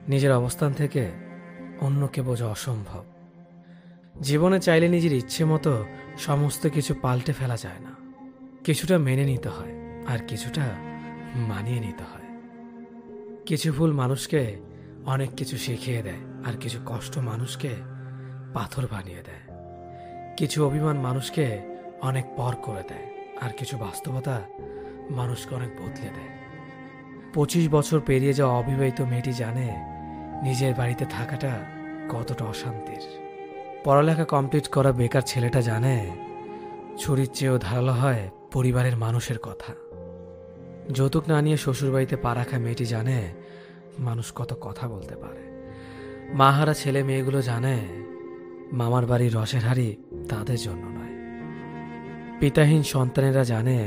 নিজের অবস্থান থেকে অন্যকে বোঝা অসম্ভব। জীবনে চাইলে নিজের ইচ্ছে মতো সমস্ত কিছু পাল্টে ফেলা যায় না। কিছুটা মেনে নিতে হয়, আর কিছুটা মানিয়ে নিতে হয়। কিছু ভুল মানুষকে অনেক কিছু শিখিয়ে দেয়, আর কিছু কষ্ট মানুষকে পাথর বানিয়ে দেয়। কিছু অভিমান মানুষকে অনেক পর করে দেয়, আর কিছু বাস্তবতা মানুষকে অনেক বদলে দেয়। 25 বছর পেরিয়ে যাওয়া অবিবাহিত মেয়েটি জানে নিজের বাড়িতে থাকাটা কতটা অশান্তির। পড়ালেখা কমপ্লিট করা বেকার ছেলেটা জানে ছুরির চেয়েও ধারালো হয় পরিবারের মানুষের কথা। যৌতুক না নিয়ে শ্বশুরবাড়িতে পা রাখা মেয়েটি জানে মানুষ কত কথা বলতে পারে। মাহারা ছেলে মেয়েগুলো জানে মামার বাড়ির রসের হাড়ি তাদের জন্য নয়। পিতাহীন সন্তানেরা জানে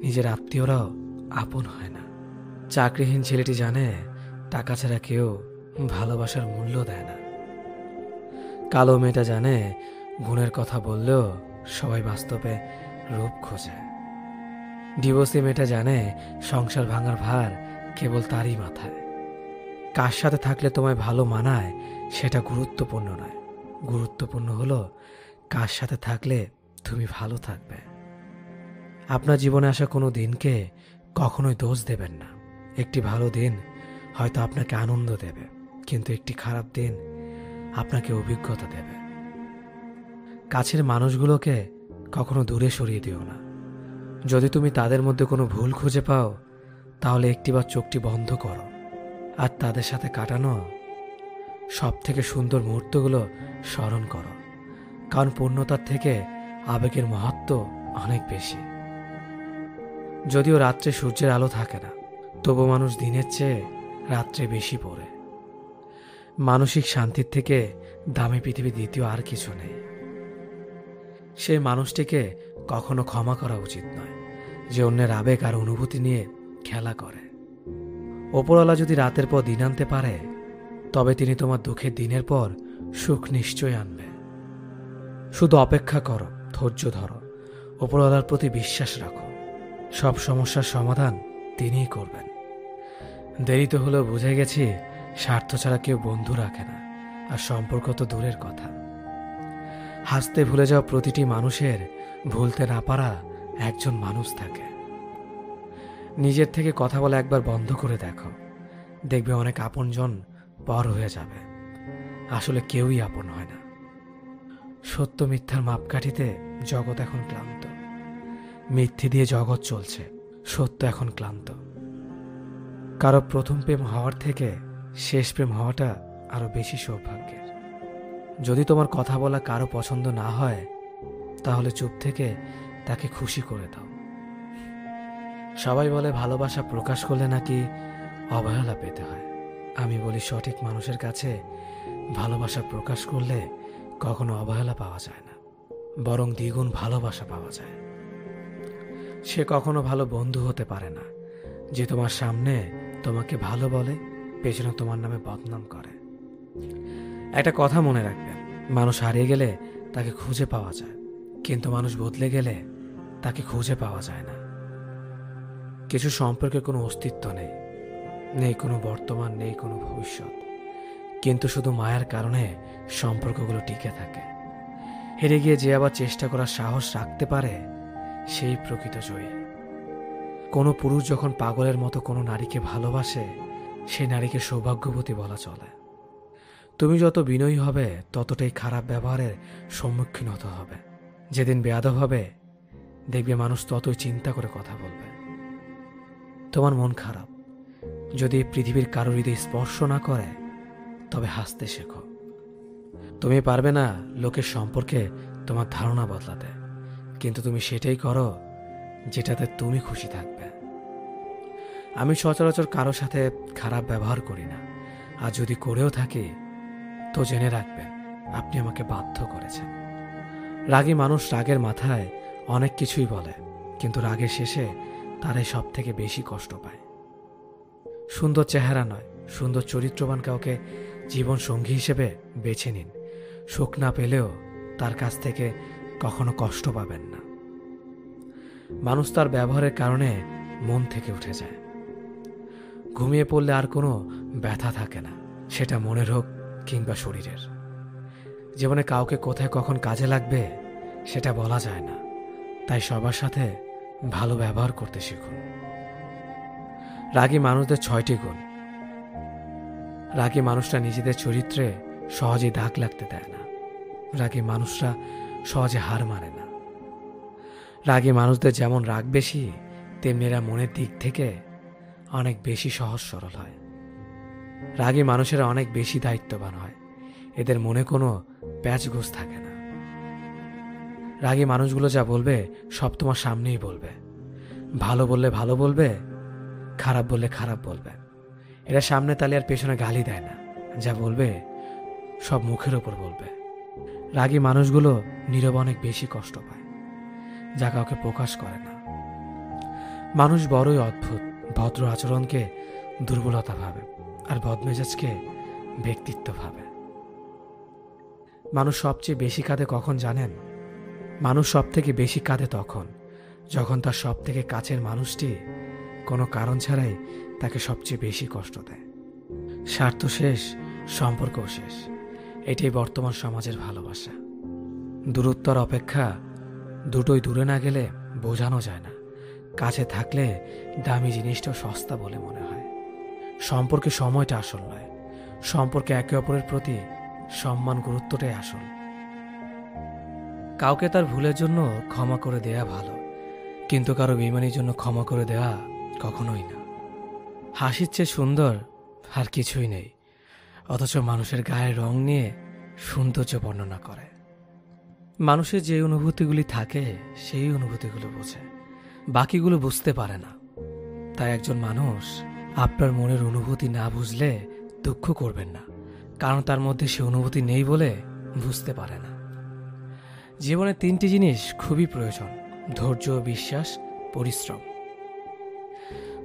নিজের আত্মীয়রাও আপন হয় না। চাকরিহীন ছেলেটি জানে টাকা ছাড়া কেউ ভালোবাসার মূল্য দেয় না। কালো মেয়েটা জানে গুণের কথা বললেও সবাই বাস্তবে রূপ খোঁজে। ডিভোর্সি মেয়েটা জানে সংসার ভাঙার ভার কেবল তারই মাথায়। কার সাথে থাকলে তোমায় ভালো মানায় সেটা গুরুত্বপূর্ণ নয়, গুরুত্বপূর্ণ হলো কার সাথে থাকলে তুমি ভালো থাকবে। আপনার জীবনে আসা কোনো দিনকে কখনোই দোষ দেবেন না। একটি ভালো দিন হয়তো আপনাকে আনন্দ দেবে, কিন্তু একটি খারাপ দিন আপনাকে অভিজ্ঞতা দেবে। কাছের মানুষগুলোকে কখনো দূরে সরিয়ে দিও না। যদি তুমি তাদের মধ্যে কোনো ভুল খুঁজে পাও, তাহলে একটিবার চোখটি বন্ধ করো আর তাদের সাথে কাটানো সব থেকে সুন্দর মুহূর্তগুলো স্মরণ করো। কারণ পূর্ণতার থেকে আবেগের মহত্ব অনেক বেশি। যদিও রাত্রে সূর্যের আলো থাকে না, তবু মানুষ দিনের চেয়ে রাত্রে বেশি পড়ে। মানসিক শান্তির থেকে দামি পৃথিবী দ্বিতীয় আর কিছু নেই। সেই মানুষটিকে কখনো ক্ষমা করা উচিত নয় যে অন্যের আবেগ আর অনুভূতি নিয়ে খেলা করে। ওপরওয়ালা যদি রাতের পর দিন আনতে পারে, তবে তিনি তোমার দুঃখের দিনের পর সুখ নিশ্চয় আনবে। শুধু অপেক্ষা করো, ধৈর্য ধরো, ওপরওয়ালার প্রতি বিশ্বাস রাখো। সব সমস্যার সমাধান তিনিই করবেন। দেরিতে হলেও বুঝে গেছি স্বার্থ ছাড়া কেউ বন্ধু রাখে না, আর সম্পর্ক তো দূরের কথা। হাসতে ভুলে যাওয়া প্রতিটি মানুষের ভুলতে না পারা একজন মানুষ থাকে। নিজের থেকে কথা বলা একবার বন্ধ করে দেখো, দেখবে অনেক আপনজন পর হয়ে যাবে। আসলে কেউই আপন হয় না। সত্য মিথ্যার মাপকাঠিতে জগৎ এখন ক্লান্ত। মিথ্যে দিয়ে জগৎ চলছে, সত্য এখন ক্লান্ত। কারো প্রথম প্রেম হওয়ার থেকে শেষ প্রেম হওয়াটা আরো বেশি সৌভাগ্যের। যদি তোমার কথা বলা কারো পছন্দ না হয়, তাহলে চুপ থেকে তাকে খুশি করে দাও। সবাই বলে ভালোবাসা প্রকাশ করলে নাকি অবহেলা পেতে হয়। আমি বলি সঠিক মানুষের কাছে ভালোবাসা প্রকাশ করলে কখনো অবহেলা পাওয়া যায় না, বরং দ্বিগুণ ভালোবাসা পাওয়া যায়। সে কখনো ভালো বন্ধু হতে পারে না যে তোমার সামনে তোমাকে ভালো বলে, পেছনে তোমার নামে বদনাম করে। একটা কথা মনে রাখবেন, মানুষ হারিয়ে গেলে তাকে খুঁজে পাওয়া যায়, কিন্তু মানুষ বদলে গেলে তাকে খুঁজে পাওয়া যায় না। কিছু সম্পর্কের কোনো অস্তিত্ব নেই, নেই কোনো বর্তমান, নেই কোনো ভবিষ্যৎ, কিন্তু শুধু মায়ার কারণে সম্পর্কগুলো টিকে থাকে। হেরে গিয়ে যে আবার চেষ্টা করার সাহস রাখতে পারে, সেই প্রকৃত জয়ী। কোনো পুরুষ যখন পাগলের মতো কোনো নারীকে ভালোবাসে, সেই নারীকে সৌভাগ্যবতী বলা চলে। তুমি যত বিনয়ী হবে, ততটাই খারাপ ব্যবহারের সম্মুখীন হতে হবে। যেদিন বেয়াদব হবে, দেখবে মানুষ ততই চিন্তা করে কথা বলবে। তোমার মন খারাপ, যদি পৃথিবীর কারোর হৃদয় স্পর্শ না করে, তবে হাসতে শেখো। তুমি পারবে না লোকের সম্পর্কে তোমার ধারণা বদলাতে, কিন্তু তুমি সেটাই করো যেটাতে তুমি খুশি থাকবে। আমি সচরাচর কারো সাথে খারাপ ব্যবহার করি না, আর যদি করেও থাকি তো জেনে রাখবেন আপনি আমাকে বাধ্য করেছেন। রাগী মানুষ রাগের মাথায় অনেক কিছুই বলে, কিন্তু রাগের শেষে তারাই সব থেকে বেশি কষ্ট পায়। সুন্দর চেহারা নয়, সুন্দর চরিত্রবান কাউকে জীবন সঙ্গী হিসেবে বেছে নিন। সুখ না পেলেও তার কাছ থেকে কখনো কষ্ট পাবেন না। মানুষ তার ব্যবহারের কারণে মন থেকে উঠে যায়। ঘুমিয়ে পড়লে আর কোনো ব্যথা থাকে না, সেটা মনের হোক কিংবা শরীরের। জীবনে কাউকে কোথায় কখন কাজে লাগবে সেটা বলা যায় না, তাই সবার সাথে ভালো ব্যবহার করতে শিখুন। রাগী মানুষদের 6টি গুণ। রাগী মানুষরা নিজেদের চরিত্রে সহজে দাগ লাগতে দেয় না। রাগী মানুষরা সহজে হার মানে না। রাগী মানুষদের যেমন রাগ বেশি, তেমনি এরা মনের দিক থেকে অনেক বেশি সহজ সরল হয়। রাগী মানুষেরা অনেক বেশি দায়িত্ববান হয়। এদের মনে কোনো প্যাচগোছ থাকে না। রাগী মানুষগুলো যা বলবে সব তোমার সামনেই বলবে। ভালো বললে ভালো বলবে, খারাপ বললে খারাপ বলবে। এরা সামনে তালে আর পেছনে গালি দেয় না। যা বলবে সব মুখের ওপর বলবে। রাগী মানুষগুলো নীরবে অনেক বেশি কষ্ট পায়, যা কাউকে প্রকাশ করে না। মানুষ বড়ই অদ্ভুত। ভদ্র আচরণকে দুর্বলতা ভাবে, আর বদমেজাজকে ব্যক্তিত্ব ভাবে। মানুষ সবচেয়ে বেশি কাঁদে কখন জানেন? মানুষ সব থেকে বেশি কাঁদে তখন যখন তার সব থেকে কাছের মানুষটি কোনো কারণ ছাড়াই তাকে সবচেয়ে বেশি কষ্ট দেয়। স্বার্থ শেষ, সম্পর্কও শেষ। এটাই বর্তমান সমাজের ভালোবাসা। দূরত্বর অপেক্ষা দুটোই দূরে না গেলে বোঝানো যায় না। কাছে থাকলে দামি জিনিসটাও সস্তা বলে মনে হয়। সম্পর্কে সময়টা আসল নয়, সম্পর্কে একে অপরের প্রতি সম্মান গুরুত্বটাই আসল। কাউকে তার ভুলের জন্য ক্ষমা করে দেয়া ভালো, কিন্তু কারো বেইমানির জন্য ক্ষমা করে দেওয়া কখনোই না। হাসির চেয়ে সুন্দর আর কিছুই নেই, অথচ মানুষের গায়ের রং নিয়ে সৌন্দর্য বর্ণনা করে। মানুষের যে অনুভূতিগুলি থাকে সেই অনুভূতিগুলো বোঝে, বাকিগুলো বুঝতে পারে না। তাই একজন মানুষ আপনার মনের অনুভূতি না বুঝলে দুঃখ করবেন না, কারণ তার মধ্যে সে অনুভূতি নেই বলে বুঝতে পারে না। জীবনে 3টি জিনিস খুবই প্রয়োজন: ধৈর্য, বিশ্বাস, পরিশ্রম।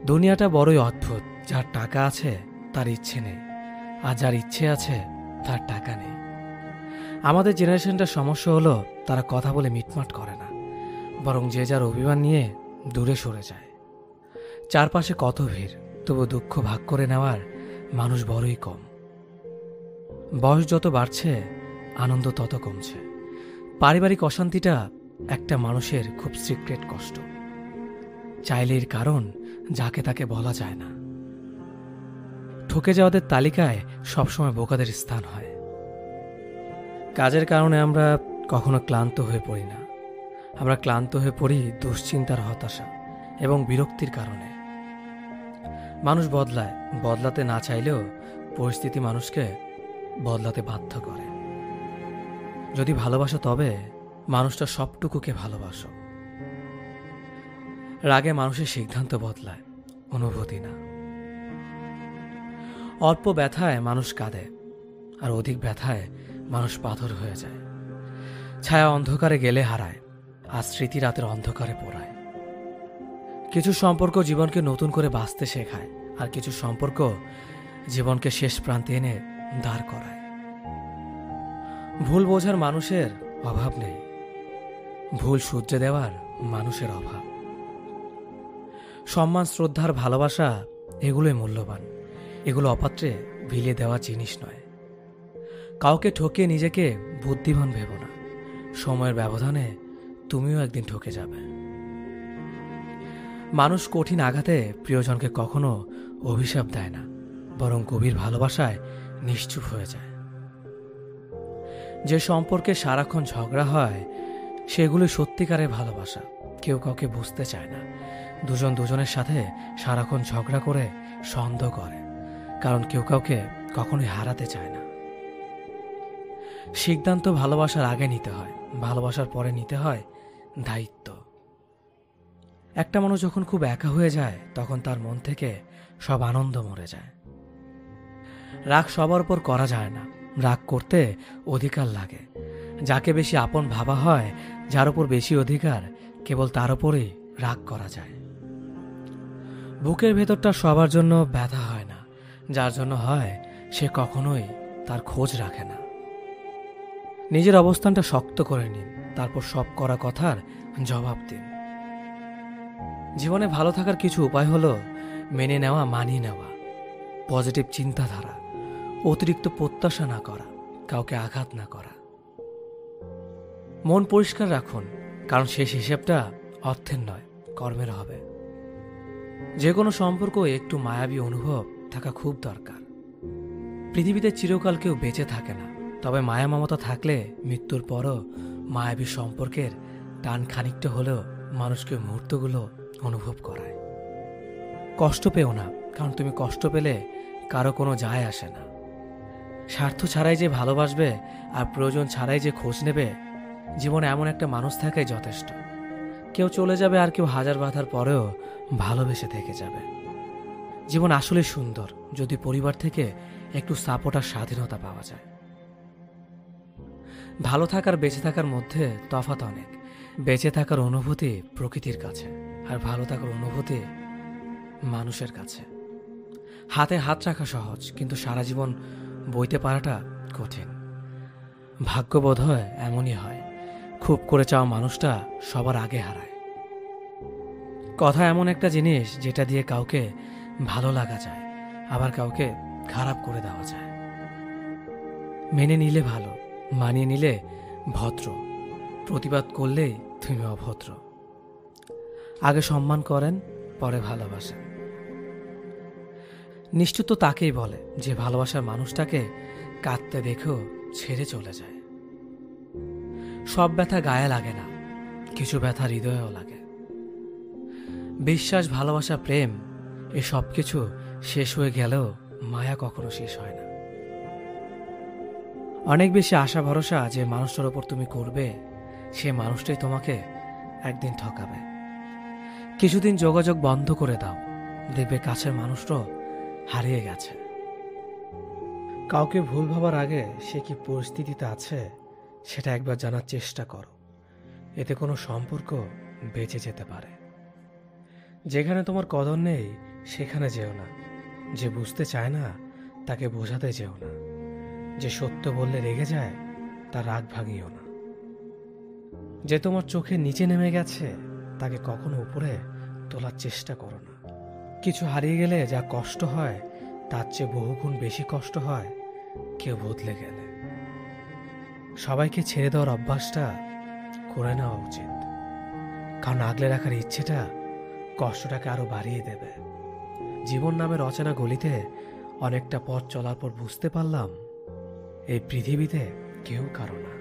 দুনিয়াটা বড়ই অদ্ভুত। যার টাকা আছে তার ইচ্ছে নেই, আর যার ইচ্ছে আছে তার টাকা নেই। আমাদের জেনারেশনটার সমস্যা হলো তারা কথা বলে মিটমাট করে না, বরং যে যার অভিমান নিয়ে দূরে সরে যায়। চারপাশে কত ভিড়, তবু দুঃখ ভাগ করে নেওয়ার মানুষ বড়ই কম। বয়স যত বাড়ছে আনন্দ তত কমছে। পারিবারিক অশান্তিটা একটা মানুষের খুব সিক্রেট কষ্ট। চাইলে এর কারণ যাকে তাকে বলা যায় না। ঠকে যাওয়াদের তালিকায় সবসময় বোকাদের স্থান হয়। কাজের কারণে আমরা কখনো ক্লান্ত হয়ে পড়ি না। আমরা ক্লান্ত হয়ে পড়ি দুশ্চিন্তার, হতাশা এবং বিরক্তির কারণে। মানুষ বদলায়, বদলাতে না চাইলেও পরিস্থিতি মানুষকে বদলাতে বাধ্য করে। যদি ভালোবাসো তবে মানুষটা সবটুকুকে ভালোবাসো। রাগে মানুষের সিদ্ধান্ত বদলায়, অনুভূতি না। অল্প ব্যথায় মানুষ কাঁদে, আর অধিক ব্যথায় মানুষ পাথর হয়ে যায়। ছায়া অন্ধকারে গেলে হারায়, আর স্মৃতি রাতের অন্ধকারে পোড়ায়। কিছু সম্পর্ক জীবনকে নতুন করে বাঁচতে শেখায়, আর কিছু সম্পর্ক জীবনকে শেষ প্রান্তে এনে দাঁড় করায়। ভুল বোঝার মানুষের অভাব নেই, ভুল শুধরে দেওয়ার মানুষের অভাব। সম্মান, শ্রদ্ধার, ভালোবাসা এগুলোই মূল্যবান। এগুলো অপাত্রে বিলিয়ে দেওয়া জিনিস নয়। কাউকে ঠকিয়ে নিজেকে বুদ্ধিমান ভেবো না। সময়ের ব্যবধানে তুমিও একদিন ঠকে যাবে। মানুষ কঠিন আঘাতে প্রিয়জনকে কখনো অভিশাপ দেয় না, বরং গভীর ভালোবাসায় নিশ্চুপ হয়ে যায়। যে সম্পর্কে সারাক্ষণ ঝগড়া হয় সেগুলো সত্যিকারের ভালোবাসা। কেউ কাউকে বুঝতে চায় না। দুজন দুজনের সাথে সারাক্ষণ ঝগড়া করে সন্দেহ করে, কারণ কেউ কাউকে কখনোই হারাতে চায় না। সিদ্ধান্ত ভালোবাসার আগে নিতে হয়, ভালোবাসার পরে নিতে হয় দায়িত্ব। একটা মানুষ যখন খুব একা হয়ে যায় তখন তার মন থেকে সব আনন্দ মরে যায়। রাগ সবার উপর করা যায় না, রাগ করতে অধিকার লাগে। যাকে বেশি আপন ভাবা হয়, যার উপর বেশি অধিকার, কেবল তার উপরেই রাগ করা যায়। বুকের ভেতরটা সবার জন্য ব্যথা হয় না, যার জন্য হয় সে কখনোই তার খোঁজ রাখে না। নিজের অবস্থানটা শক্ত করে নিন, তারপর সব করা কথার জবাব দিন। জীবনে ভালো থাকার কিছু উপায় হলো মেনে নেওয়া, মানিয়ে নেওয়া, পজিটিভ চিন্তাধারা, অতিরিক্ত প্রত্যাশা না করা, কাউকে আঘাত না করা। মন পরিষ্কার রাখুন, কারণ শেষ হিসেবটা অর্থের নয়, কর্মের হবে। যে কোনো সম্পর্ক একটু মায়াবী অনুভব থাকা খুব দরকার। পৃথিবীতে চিরকাল কেউ বেঁচে থাকে না, তবে মায়া মমতা থাকলে মৃত্যুর পরও মায়াবী সম্পর্কের টান খানিকটা হলেও মানুষকে মুহূর্তগুলো অনুভব করায়। কষ্ট পেও না, কারণ তুমি কষ্ট পেলে কারো কোনো যায় আসে না। স্বার্থ ছাড়াই যে ভালোবাসবে আর প্রয়োজন ছাড়াই যে খোঁজ নেবে, জীবনে এমন একটা মানুষ থাকাই যথেষ্ট। কেউ চলে যাবে আর কেউ হাজার বাধার পরেও ভালোবেসে থেকে যাবে। জীবন আসলে সুন্দর যদি পরিবার থেকে একটু সাপোর্ট আর স্বাধীনতা পাওয়া যায়। ভালো থাকার বেঁচে থাকার মধ্যে তফাৎ অনেক। বেঁচে থাকার অনুভূতি প্রকৃতির কাছে, আর ভালো থাকার অনুভূতি মানুষের কাছে। হাতে হাত রাখা সহজ, কিন্তু সারা জীবন বইতে পারাটা কঠিন। ভাগ্য বোধ হয় এমনই হয়, খুব করে চাওয়া মানুষটা সবার আগে হারায়। কথা এমন একটা জিনিস যেটা দিয়ে কাউকে ভালো লাগা যায়, আবার কাউকে খারাপ করে দেওয়া যায়। মেনে নিলে ভালো, মানিয়ে নিলে ভদ্র, প্রতিবাদ করলেই তুমি অভদ্র। আগে সম্মান করেন, পরে ভালোবাসেন। নিষ্ঠুর তো তাকেই বলে যে ভালোবাসার মানুষটাকে কাঁদতে দেখেও ছেড়ে চলে যায়। সব ব্যথা গায়ে লাগে না, কিছু ব্যথা হৃদয়েও লাগে। বিশ্বাস, ভালোবাসা, প্রেম এ সব কিছু শেষ হয়ে গেলেও মায়া কখনো শেষ হয় না। অনেক বেশি আশা ভরসা যে মানুষটার ওপর তুমি করবে, সে মানুষটাই তোমাকে একদিন ঠকাবে। কিছুদিন যোগাযোগ বন্ধ করে দাও, দেখবে কাছের মানুষটাও হারিয়ে গেছে। কাউকে ভুল ভাবার আগে সে কি পরিস্থিতিতে আছে সেটা একবার জানার চেষ্টা করো, এতে কোনো সম্পর্ক বেঁচে যেতে পারে। যেখানে তোমার কদর নেই সেখানে যেও না। যে বুঝতে চায় না তাকে বোঝাতে যেও না। যে সত্য বললে রেগে যায় তার রাগ ভাঙিও না। যে তোমার চোখের নিচে নেমে গেছে তাকে কখনো উপরে তোলার চেষ্টা করো না। কিছু হারিয়ে গেলে যা কষ্ট হয় তার চেয়ে বহুগুণ বেশি কষ্ট হয় কেউ বদলে গেলে। সবাইকে ছেড়ে দেওয়ার অভ্যাসটা করে নেওয়া উচিত, কারণ আগলে রাখার ইচ্ছেটা কষ্টটাকে আরো বাড়িয়ে দেবে। জীবন নামের অচেনা গলিতে অনেকটা পথ চলার পর বুঝতে পারলাম এই পৃথিবীতে কেউ কারো না।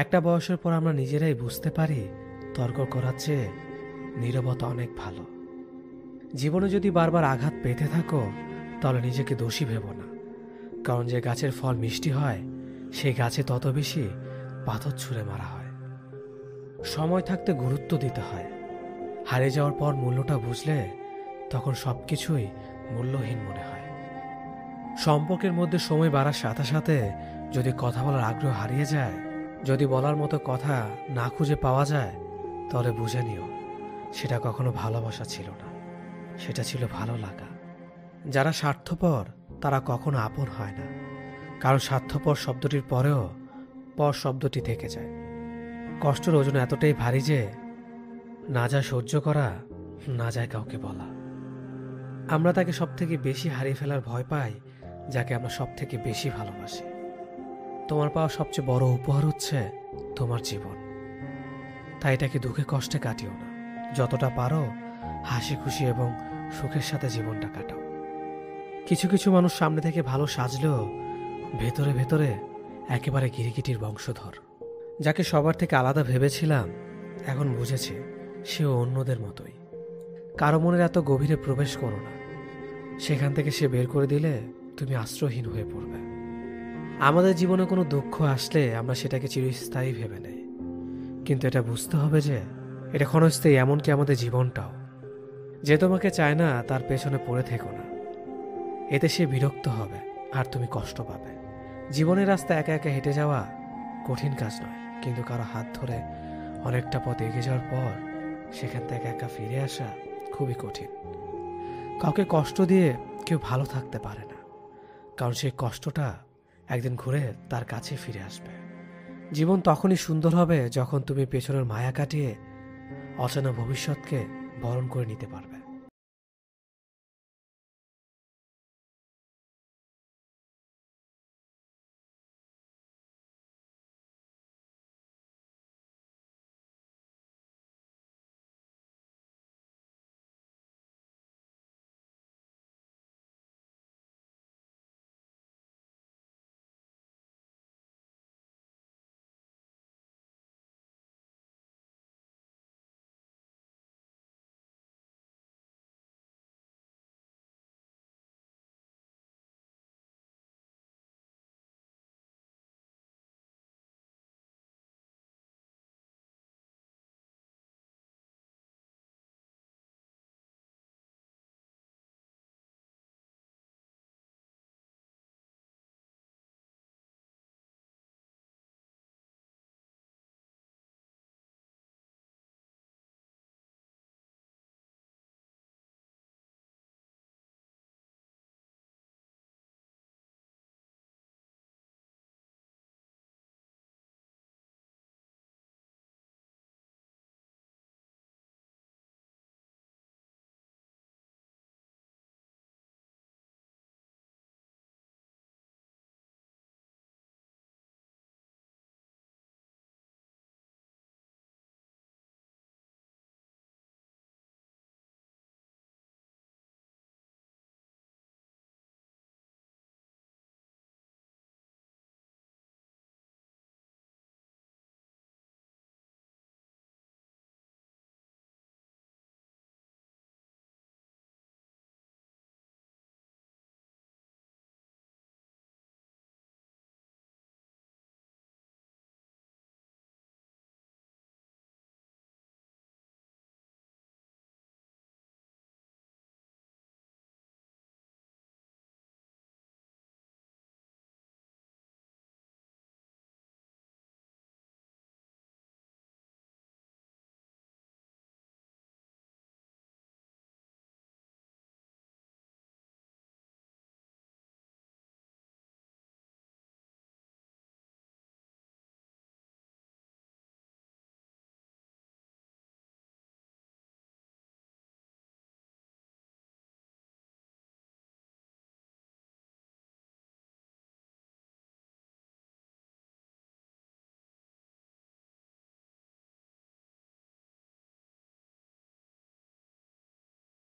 একটা বয়সের পর আমরা নিজেরাই বুঝতে পারি তর্ক করার চেয়ে নীরবতা অনেক ভালো। জীবনে যদি বারবার আঘাত পেতে থাকো তাহলে নিজেকে দোষী ভেবো না, কারণ যে গাছের ফল মিষ্টি হয় সেই গাছে তত বেশি পাথর ছুঁড়ে মারা হয়। সময় থাকতে গুরুত্ব দিতে হয়। হারিয়ে যাওয়ার পর মূল্যটা বুঝলে তখন সবকিছুই মূল্যহীন মনে হয়। সম্পর্কের মধ্যে সময় বাড়ার সাথে সাথে যদি কথা বলার আগ্রহ হারিয়ে যায়, যদি বলার মতো কথা না খুঁজে পাওয়া যায়, তাহলে বুঝে নিও সেটা কখনো ভালোবাসা ছিল না, সেটা ছিল ভালো লাগা। যারা স্বার্থপর তারা কখনো আপন হয় না, কারণ স্বার্থপর শব্দটির পরেও পর শব্দটি থেকে যায়। কষ্টের ওজন এতটাই ভারী যে না যায় সহ্য করা, না যায় কাউকে বলা। আমরা তাকে সব থেকে বেশি হারিয়ে ফেলার ভয় পাই যাকে আমরা সব থেকে বেশি ভালোবাসি। তোমার পাওয়া সবচেয়ে বড় উপহার হচ্ছে তোমার জীবন, তাই এটাকে দুঃখে কষ্টে কাটিও না। যতটা পারো হাসি খুশি এবং সুখের সাথে জীবনটা কাটাও। কিছু কিছু মানুষ সামনে থেকে ভালো সাজলেও ভেতরে ভেতরে একেবারে গিরিগিটির বংশধর। যাকে সবার থেকে আলাদা ভেবেছিলাম এখন বুঝেছি সেও অন্যদের মতোই। কারো মনের এত গভীরে প্রবেশ করো না, সেখান থেকে সে বের করে দিলে তুমি আশ্রয়হীন হয়ে পড়বে। আমাদের জীবনে কোনো দুঃখ আসলে আমরা সেটাকে চিরস্থায়ী ভেবে নেই, কিন্তু এটা বুঝতে হবে যে এটা ক্ষণস্থায়ী, এমনকি আমাদের জীবনটাও। যে তোমাকে চায় না তার পেছনে পড়ে থেকো না, এতে সে বিরক্ত হবে আর তুমি কষ্ট পাবে। জীবনের রাস্তা একা একা হেঁটে যাওয়া কঠিন কাজ নয়, কিন্তু কারো হাত ধরে অনেকটা পথ এগিয়ে যাওয়ার পর সেখান থেকে একা ফিরে আসা খুবই কঠিন। কাউকে কষ্ট দিয়ে কেউ ভালো থাকতে পারে না, কারণ সেই কষ্টটা একদিন ঘুরে তার কাছে ফিরে আসবে। জীবন তখনই সুন্দর হবে যখন তুমি পেছনের মায়া কাটিয়ে অচেনা ভবিষ্যৎকে বরণ করে নিতে পারবে।